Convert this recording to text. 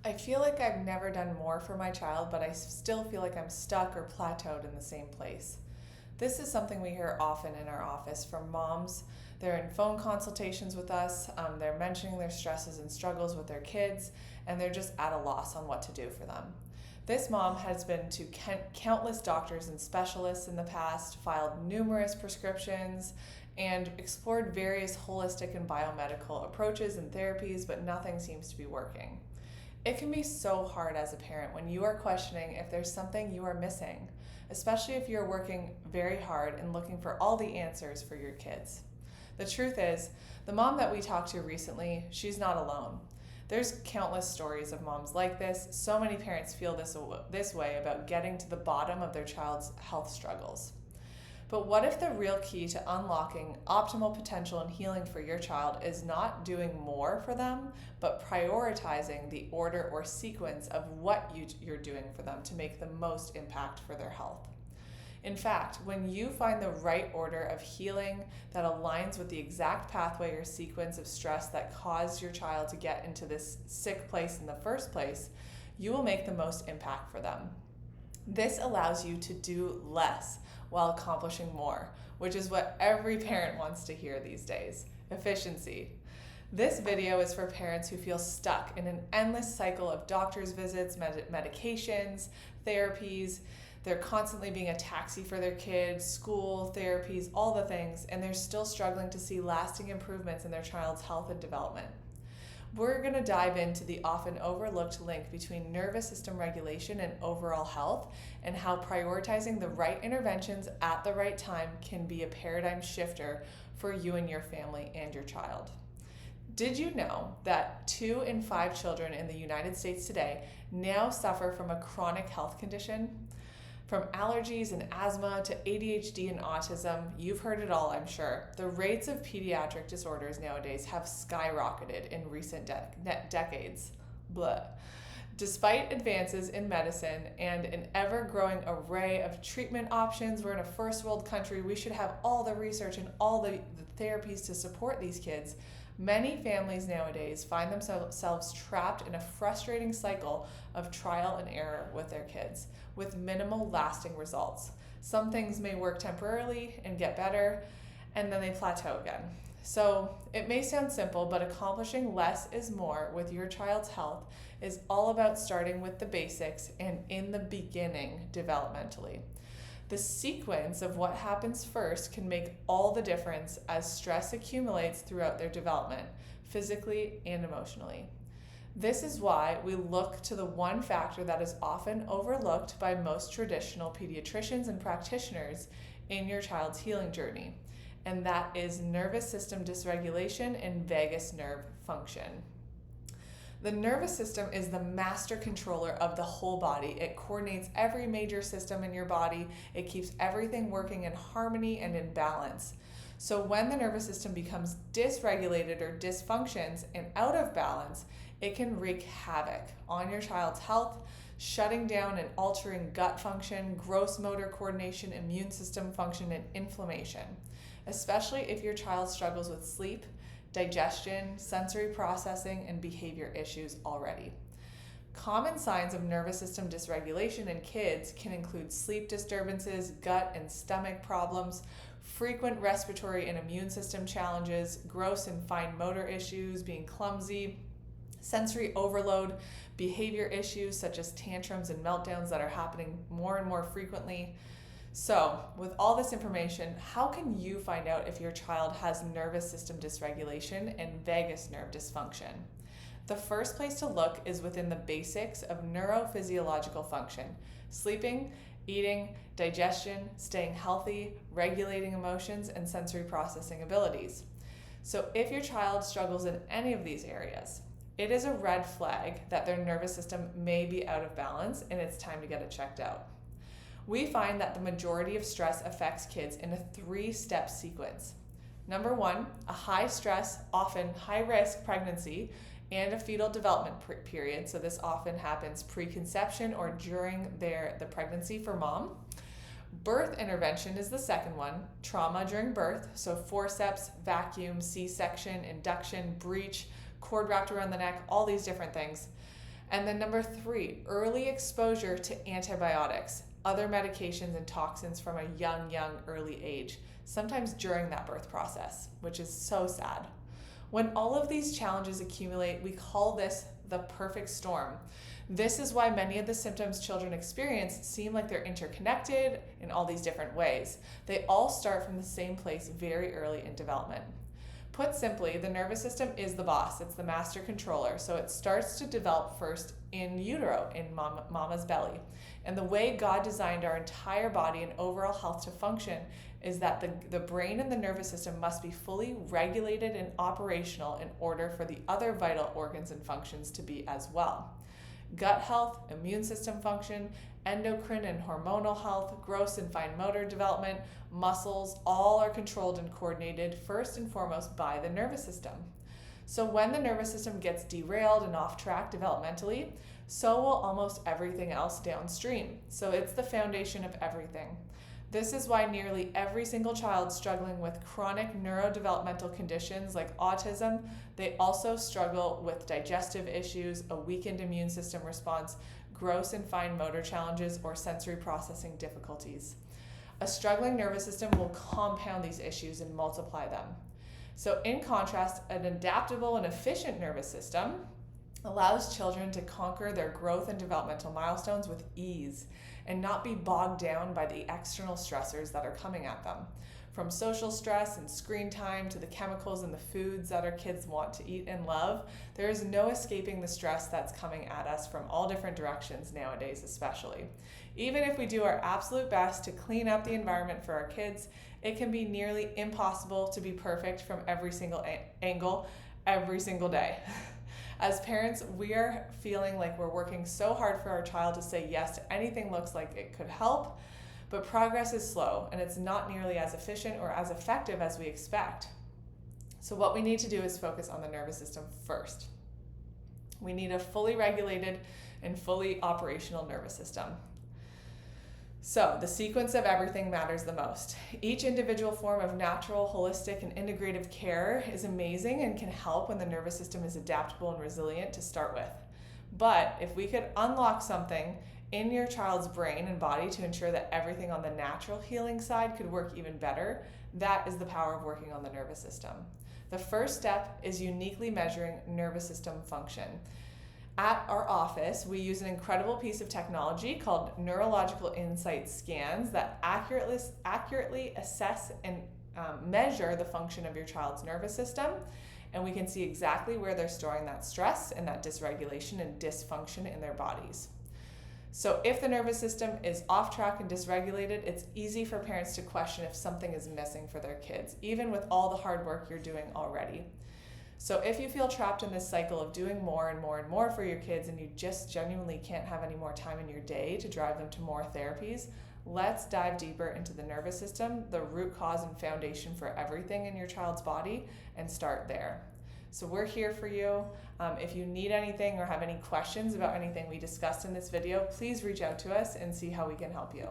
I feel like I've never done more for my child, but I still feel like I'm stuck or plateaued in the same place. This is something we hear often in our office from moms. They're in phone consultations with us, they're mentioning their stresses and struggles with their kids, and they're just at a loss on what to do for them. This mom has been to countless doctors and specialists in the past, filed numerous prescriptions, and explored various holistic and biomedical approaches and therapies, but nothing seems to be working. It can be so hard as a parent when you are questioning if there's something you are missing, especially if you're working very hard and looking for all the answers for your kids. The truth is, the mom that we talked to recently, she's not alone. There's countless stories of moms like this. So many parents feel this way about getting to the bottom of their child's health struggles. But what if the real key to unlocking optimal potential and healing for your child is not doing more for them, but prioritizing the order or sequence of what you're doing for them to make the most impact for their health? In fact, when you find the right order of healing that aligns with the exact pathway or sequence of stress that caused your child to get into this sick place in the first place, you will make the most impact for them. This allows you to do less while accomplishing more, which is what every parent wants to hear these days: efficiency. This video is for parents who feel stuck in an endless cycle of doctor's visits, medications, therapies. They're constantly being a taxi for their kids, school, therapies, all the things, and they're still struggling to see lasting improvements in their child's health and development. We're going to dive into the often overlooked link between nervous system regulation and overall health, and how prioritizing the right interventions at the right time can be a paradigm shifter for you and your family and your child. Did you know that 2 in 5 children in the United States today now suffer from a chronic health condition? From allergies and asthma to ADHD and autism, you've heard it all, I'm sure. The rates of pediatric disorders nowadays have skyrocketed in recent decades. Blah. Despite advances in medicine and an ever-growing array of treatment options, we're in a first world country. We should have all the research and all the therapies to support these kids. Many families nowadays find themselves trapped in a frustrating cycle of trial and error with their kids, with minimal lasting results. Some things may work temporarily and get better, and then they plateau again. So it may sound simple, but accomplishing less is more with your child's health is all about starting with the basics and in the beginning developmentally. The sequence of what happens first can make all the difference as stress accumulates throughout their development, physically and emotionally. This is why we look to the one factor that is often overlooked by most traditional pediatricians and practitioners in your child's healing journey, and that is nervous system dysregulation and vagus nerve function. The nervous system is the master controller of the whole body. It coordinates every major system in your body. It keeps everything working in harmony and in balance. So when the nervous system becomes dysregulated or dysfunctions and out of balance, it can wreak havoc on your child's health, shutting down and altering gut function, gross motor coordination, immune system function, and inflammation, especially if your child struggles with sleep, digestion, sensory processing, and behavior issues already. Common signs of nervous system dysregulation in kids can include sleep disturbances, gut and stomach problems, frequent respiratory and immune system challenges, gross and fine motor issues, being clumsy, sensory overload, behavior issues such as tantrums and meltdowns that are happening more and more frequently. So, with all this information, how can you find out if your child has nervous system dysregulation and vagus nerve dysfunction? The first place to look is within the basics of neurophysiological function: sleeping, eating, digestion, staying healthy, regulating emotions, and sensory processing abilities. So if your child struggles in any of these areas, it is a red flag that their nervous system may be out of balance and it's time to get it checked out. We find that the majority of stress affects kids in a 3-step sequence. Number 1, a high stress, often high risk pregnancy and a fetal development period. So this often happens pre-conception or during the pregnancy for mom. Birth intervention is the second one. Trauma during birth, so forceps, vacuum, C-section, induction, breech, cord wrapped around the neck, all these different things. And then number 3, early exposure to antibiotics, other medications and toxins from a young early age, sometimes during that birth process, which is so sad. When all of these challenges accumulate, we call this the perfect storm. This is why many of the symptoms children experience seem like they're interconnected in all these different ways. They all start from the same place very early in development. Put simply, the nervous system is the boss. It's the master controller. So it starts to develop first in utero, in mama's belly. And the way God designed our entire body and overall health to function is that the brain and the nervous system must be fully regulated and operational in order for the other vital organs and functions to be as well. Gut health, immune system function, endocrine and hormonal health, gross and fine motor development, muscles, all are controlled and coordinated first and foremost by the nervous system. So when the nervous system gets derailed and off track developmentally, so will almost everything else downstream. So it's the foundation of everything. This is why nearly every single child struggling with chronic neurodevelopmental conditions like autism, they also struggle with digestive issues, a weakened immune system response, gross and fine motor challenges, or sensory processing difficulties. A struggling nervous system will compound these issues and multiply them. So in contrast, an adaptable and efficient nervous system allows children to conquer their growth and developmental milestones with ease and not be bogged down by the external stressors that are coming at them. From social stress and screen time to the chemicals and the foods that our kids want to eat and love, there is no escaping the stress that's coming at us from all different directions nowadays especially. Even if we do our absolute best to clean up the environment for our kids, it can be nearly impossible to be perfect from every single angle every single day. As parents, we are feeling like we're working so hard for our child to say yes to anything looks like it could help, but progress is slow and it's not nearly as efficient or as effective as we expect. So what we need to do is focus on the nervous system first. We need a fully regulated and fully operational nervous system. So the sequence of everything matters the most. Each individual form of natural, holistic, and integrative care is amazing and can help when the nervous system is adaptable and resilient to start with. But if we could unlock something in your child's brain and body to ensure that everything on the natural healing side could work even better, that is the power of working on the nervous system. The first step is uniquely measuring nervous system function. At our office, we use an incredible piece of technology called neurological insight scans that accurately assess and measure the function of your child's nervous system, and we can see exactly where they're storing that stress and that dysregulation and dysfunction in their bodies. So if the nervous system is off track and dysregulated, it's easy for parents to question if something is missing for their kids, even with all the hard work you're doing already. So if you feel trapped in this cycle of doing more and more and more for your kids and you just genuinely can't have any more time in your day to drive them to more therapies, let's dive deeper into the nervous system, the root cause and foundation for everything in your child's body, and start there. So we're here for you. If you need anything or have any questions about anything we discussed in this video, please reach out to us and see how we can help you.